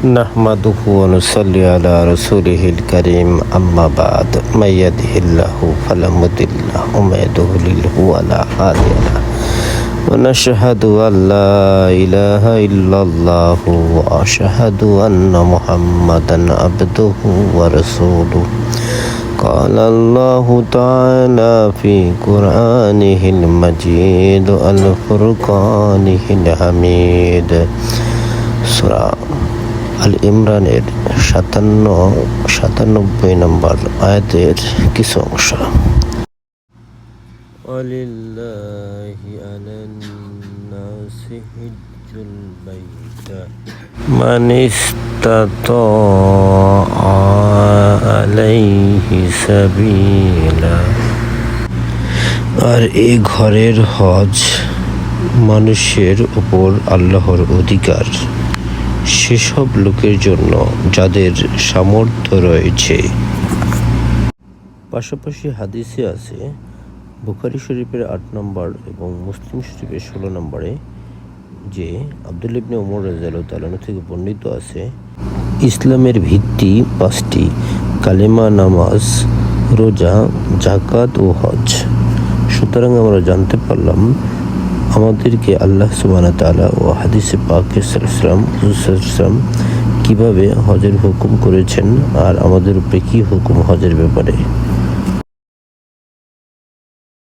নাহমাদুহু ওয়া নুসাল্লি আলা রাসূলিহিল কারীম আম্মা বা'দ মান ইয়াহদিহিল্লাহু ফালা মুদিল্লা লাহু ওয়া মান ইউদ্লিল ফালা হাদিয়া লাহু ওয়া নাশহাদু আল্লা ইলাহা ইল্লাল্লাহু ওয়া আশহাদু আন্না মুহাম্মাদান আবদুহু ওয়া রাসূলুহু قال الله تعالى في قرآنه المجيد الفرقانه الحميد সূরা আল ইমরানের 97 নম্বর আয়াতের কিছু অংশ। ওয়ালিল্লাহি আলান নাসি হিজ্জুল বাইত মান ইসতাতা আলাইহি সাবিলা। আর এই ঘরের হজ মানুষের উপর আল্লাহর অধিকার সেসব লোকের জন্য যাদের সামর্থ্য রয়েছে। পাশাপাশি হাদিসে আছে, বুখারী শরীফের 8 নম্বর এবং মুসলিম শরীফের 16 নম্বরে, যে আব্দুল্লাহ ইবনে ওমর রাদিয়াল্লাহু তাআলা থেকে বর্ণিত আছে, ইসলামের ভিত্তি 5টি: কালেমা, নামাজ, রোজা, যাকাত ও হজ। সুতরাং আমরা জানতে পারলাম আমাদেরকে আল্লাহ সুবহানাহু ওয়া তাআলা ও হাদিসে পাকে সাল্লাল্লাহু কিভাবে হজের হুকুম করেছেন আর আমাদের উপরে কি হুকুম হজের ব্যাপারে।